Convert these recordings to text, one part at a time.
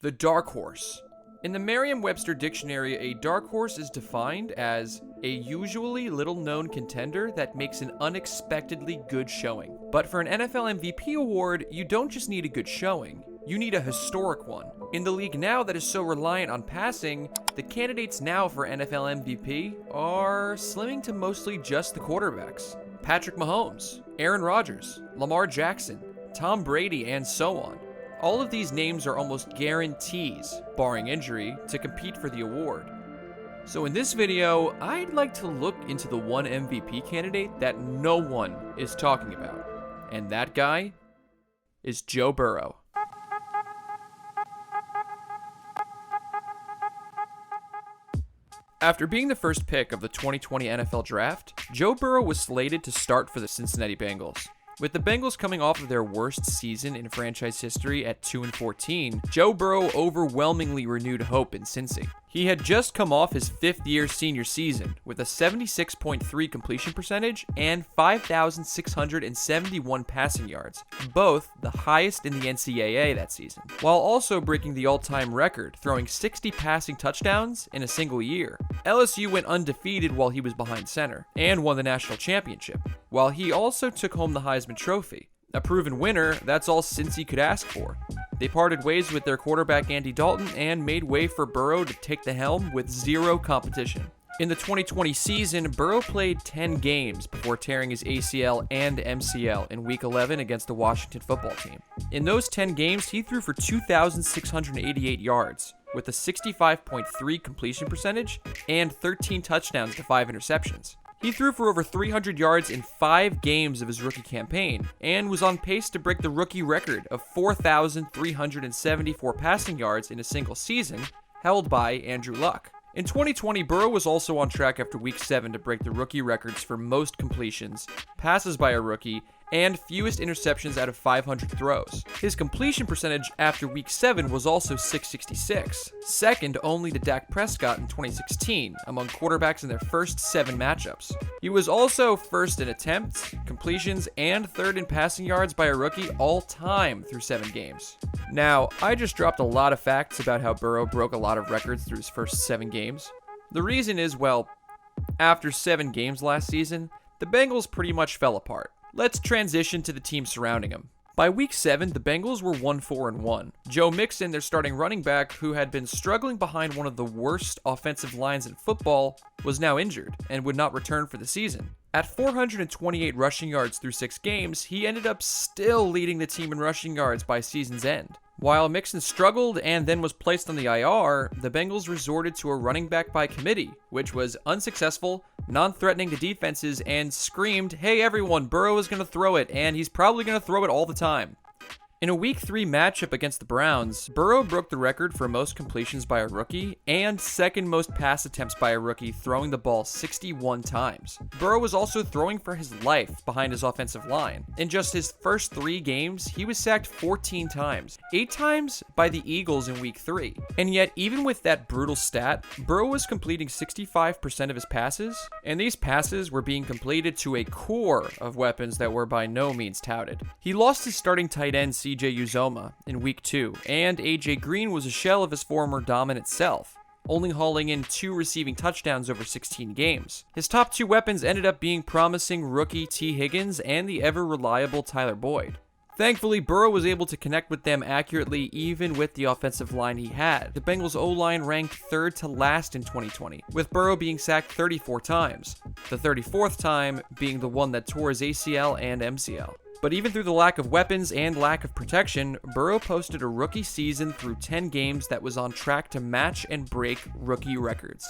The dark horse. In the Merriam-Webster dictionary, a dark horse is defined as a usually little-known contender that makes an unexpectedly good showing. But for an NFL MVP award, you don't just need a good showing, you need a historic one. In the league now that is so reliant on passing, the candidates now for NFL MVP are slimming to mostly just the quarterbacks. Patrick Mahomes, Aaron Rodgers, Lamar Jackson, Tom Brady, and so on. All of these names are almost guarantees, barring injury, to compete for the award. So in this video, I'd like to look into the one MVP candidate that no one is talking about. And that guy is Joe Burrow. After being the first pick of the 2020 NFL Draft, Joe Burrow was slated to start for the Cincinnati Bengals. With the Bengals coming off of their worst season in franchise history at 2-14, Joe Burrow overwhelmingly renewed hope in Cincy. He had just come off his fifth-year senior season with a 76.3 completion percentage and 5,671 passing yards, both the highest in the NCAA that season, while also breaking the all-time record, throwing 60 passing touchdowns in a single year. LSU went undefeated while he was behind center, and won the national championship, while he also took home the Heisman Trophy. A proven winner, that's all Cincy could ask for. They parted ways with their quarterback Andy Dalton and made way for Burrow to take the helm with zero competition. In the 2020 season, Burrow played 10 games before tearing his ACL and MCL in Week 11 against the Washington football team. In those 10 games, he threw for 2,688 yards, with a 65.3 completion percentage and 13 touchdowns to 5 interceptions. He threw for over 300 yards in 5 games of his rookie campaign, and was on pace to break the rookie record of 4,374 passing yards in a single season, held by Andrew Luck. In 2020, Burrow was also on track after Week 7 to break the rookie records for most completions, passes by a rookie, and fewest interceptions out of 500 throws. His completion percentage after Week 7 was also .666, second only to Dak Prescott in 2016 among quarterbacks in their first 7 matchups. He was also first in attempts, completions, and third in passing yards by a rookie all time through 7 games. Now, I just dropped a lot of facts about how Burrow broke a lot of records through his first 7 games. The reason is, well, after 7 games last season, the Bengals pretty much fell apart. Let's transition to the team surrounding him. By Week 7, the Bengals were 1-4-1. Joe Mixon, their starting running back, who had been struggling behind one of the worst offensive lines in football, was now injured and would not return for the season. At 428 rushing yards through 6 games, he ended up still leading the team in rushing yards by season's end. While Mixon struggled and then was placed on the IR, the Bengals resorted to a running back by committee, which was unsuccessful, non-threatening to defenses, and screamed, "Hey everyone, Burrow is going to throw it, and he's probably going to throw it all the time." In a Week 3 matchup against the Browns, Burrow broke the record for most completions by a rookie and second most pass attempts by a rookie, throwing the ball 61 times. Burrow was also throwing for his life behind his offensive line. In just his first 3 games, he was sacked 14 times, 8 times by the Eagles in Week 3. And yet, even with that brutal stat, Burrow was completing 65% of his passes, and these passes were being completed to a core of weapons that were by no means touted. He lost his starting tight end CJ Uzomah in Week 2, and AJ Green was a shell of his former dominant self, only hauling in 2 receiving touchdowns over 16 games. His top 2 weapons ended up being promising rookie T. Higgins and the ever-reliable Tyler Boyd. Thankfully, Burrow was able to connect with them accurately even with the offensive line he had. The Bengals O-line ranked 3rd to last in 2020, with Burrow being sacked 34 times, the 34th time being the one that tore his ACL and MCL. But even through the lack of weapons and lack of protection, Burrow posted a rookie season through 10 games that was on track to match and break rookie records.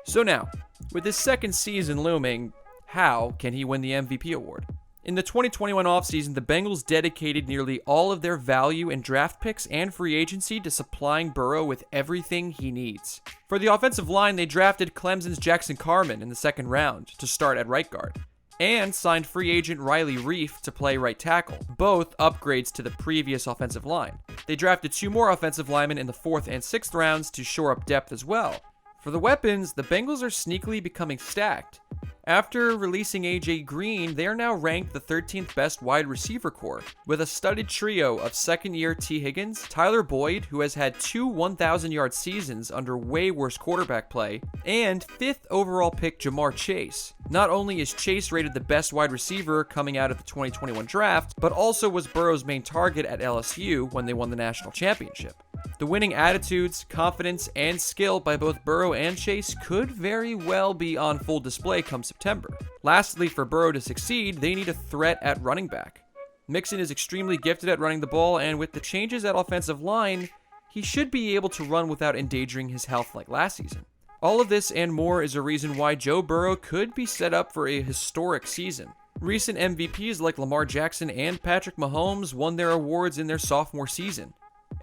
So now, with his second season looming, how can he win the MVP award? In the 2021 offseason, the Bengals dedicated nearly all of their value in draft picks and free agency to supplying Burrow with everything he needs. For the offensive line, they drafted Clemson's Jackson Carman in the 2nd round to start at right guard, and signed free agent Riley Reiff to play right tackle, both upgrades to the previous offensive line. They drafted 2 more offensive linemen in the 4th and 6th rounds to shore up depth as well. For the weapons, the Bengals are sneakily becoming stacked. After releasing AJ Green, they are now ranked the 13th best wide receiver core, with a studded trio of second-year T. Higgins, Tyler Boyd, who has had 2 1,000-yard seasons under way worse quarterback play, and 5th overall pick Jamar Chase. Not only is Chase rated the best wide receiver coming out of the 2021 draft, but also was Burrow's main target at LSU when they won the national championship. The winning attitudes, confidence, and skill by both Burrow and Chase could very well be on full display come September. Lastly, for Burrow to succeed, they need a threat at running back. Mixon is extremely gifted at running the ball, and with the changes at offensive line, he should be able to run without endangering his health like last season. All of this and more is a reason why Joe Burrow could be set up for a historic season. Recent MVPs like Lamar Jackson and Patrick Mahomes won their awards in their sophomore season,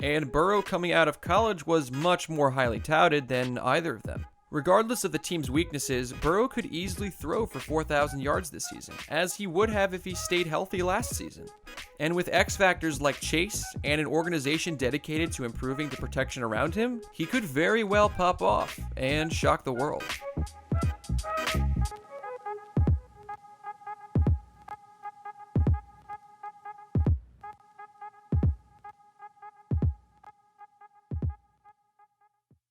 and Burrow coming out of college was much more highly touted than either of them. Regardless of the team's weaknesses, Burrow could easily throw for 4,000 yards this season, as he would have if he stayed healthy last season. And with X factors like Chase and an organization dedicated to improving the protection around him, he could very well pop off and shock the world.